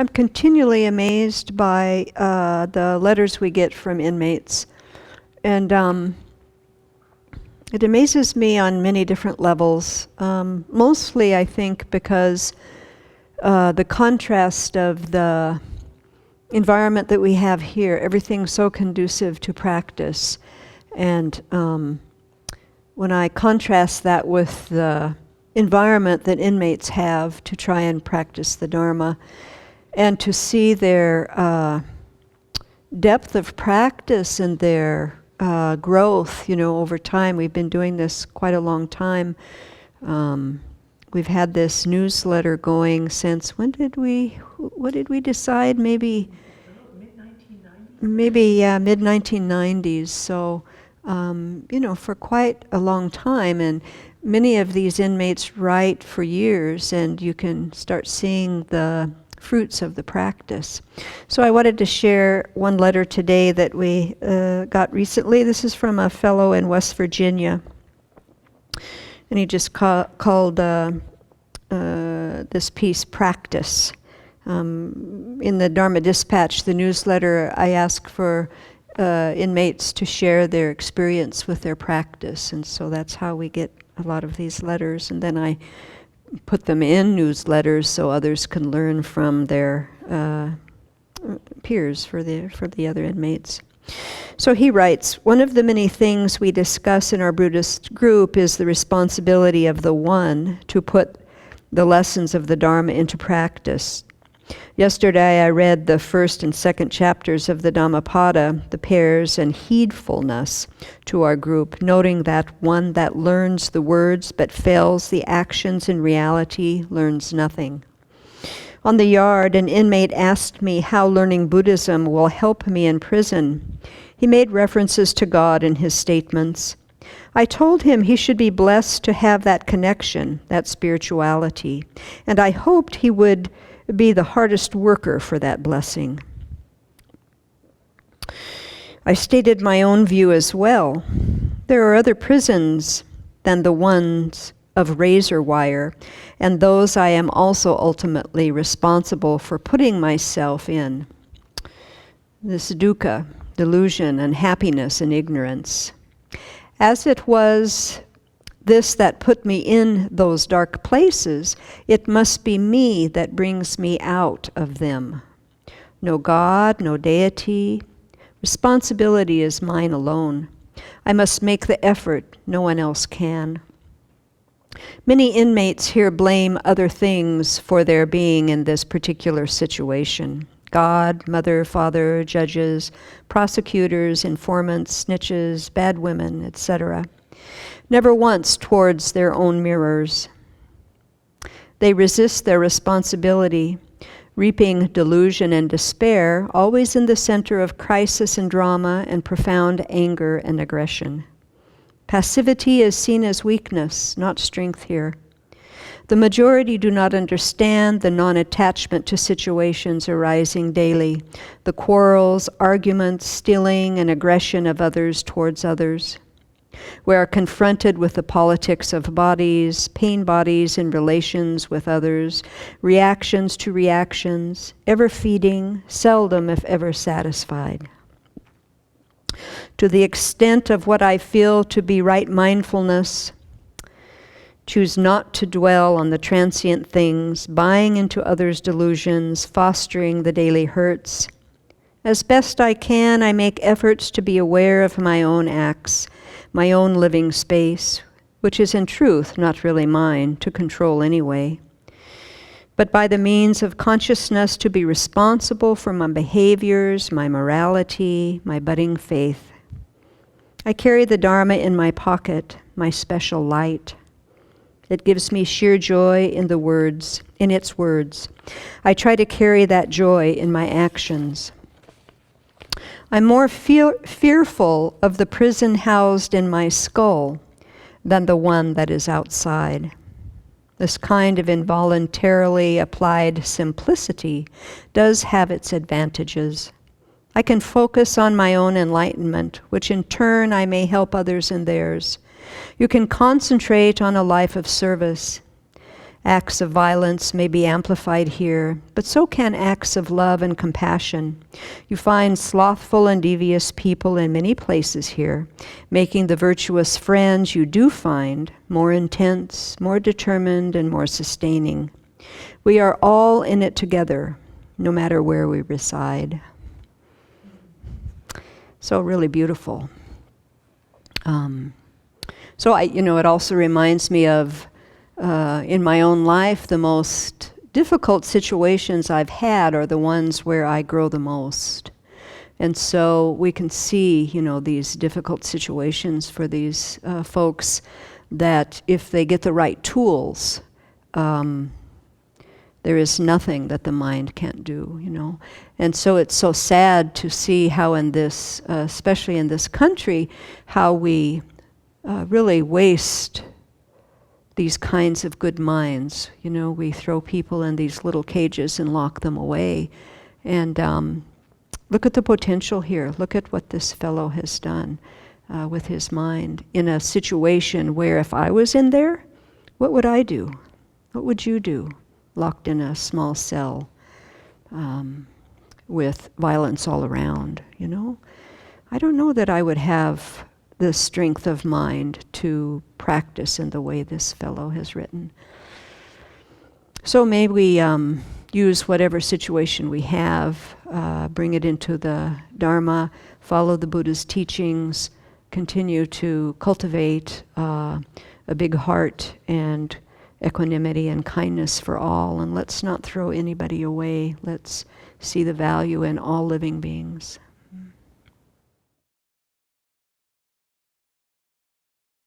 I'm continually amazed by the letters we get from inmates. And it amazes me on many different levels. Mostly, I think, because the contrast of the environment that we have here, everything's so conducive to practice. And when I contrast that with the environment that inmates have to try and practice the Dharma, and to see their depth of practice and their growth, over time. We've been doing this quite a long time. We've had this newsletter going since, what did we decide? Maybe mid-1990s. So, for quite a long time. And many of these inmates write for years, and you can start seeing the fruits of the practice. So I wanted to share one letter today that we got recently. This is from a fellow in West Virginia. And he just called this piece Practice. In the Dharma Dispatch, the newsletter, I ask for inmates to share their experience with their practice. And so that's how we get a lot of these letters. And then I put them in newsletters so others can learn from their peers, for the other inmates. So he writes, one of the many things we discuss in our Buddhist group is the responsibility of the one to put the lessons of the Dharma into practice. Yesterday I read the first and second chapters of the Dhammapada, the pairs and heedfulness, to our group, noting that one that learns the words but fails the actions in reality learns nothing. On the yard, an inmate asked me how learning Buddhism will help me in prison. He made references to God in his statements. I told him he should be blessed to have that connection, that spirituality, and I hoped he would be the hardest worker for that blessing. I stated my own view as well. There are other prisons than the ones of razor wire, and those I am also ultimately responsible for putting myself in. This dukkha, delusion, unhappiness, and ignorance. As it was this that put me in those dark places, it must be me that brings me out of them. No God, no deity. Responsibility is mine alone. I must make the effort, no one else can. Many inmates here blame other things for their being in this particular situation. God, mother, father, judges, prosecutors, informants, snitches, bad women, etc. Never once towards their own mirrors. They resist their responsibility, reaping delusion and despair, always in the center of crisis and drama and profound anger and aggression. Passivity is seen as weakness, not strength here. The majority do not understand the non-attachment to situations arising daily, the quarrels, arguments, stealing, and aggression of others towards others. We are confronted with the politics of bodies, pain bodies in relations with others, reactions to reactions, ever feeding, seldom if ever satisfied. To the extent of what I feel to be right mindfulness, choose not to dwell on the transient things, buying into others' delusions, fostering the daily hurts. As best I can, I make efforts to be aware of my own acts, my own living space, which is in truth not really mine to control anyway, but by the means of consciousness to be responsible for my behaviors, my morality, my budding faith. I carry the Dharma in my pocket, my special light. It gives me sheer joy in its words. I try to carry that joy in my actions. I'm more fearful of the prison housed in my skull than the one that is outside. This kind of involuntarily applied simplicity does have its advantages. I can focus on my own enlightenment, which in turn I may help others in theirs. You can concentrate on a life of service. Acts of violence may be amplified here, but so can acts of love and compassion. You find slothful and devious people in many places here, making the virtuous friends you do find more intense, more determined, and more sustaining. We are all in it together, no matter where we reside. So really beautiful. It also reminds me of, in my own life, the most difficult situations I've had are the ones where I grow the most. And so we can see, these difficult situations for these folks, that if they get the right tools, there is nothing that the mind can't do, And so it's so sad to see how in this, especially in this country, how we really waste these kinds of good minds. We throw people in these little cages and lock them away. And look at the potential here. Look at what this fellow has done with his mind in a situation where if I was in there, what would I do? What would you do? Locked in a small cell with violence all around, I don't know that I would have the strength of mind to practice in the way this fellow has written. So may we use whatever situation we have, bring it into the Dharma, follow the Buddha's teachings, continue to cultivate a big heart and equanimity and kindness for all, and let's not throw anybody away. Let's see the value in all living beings.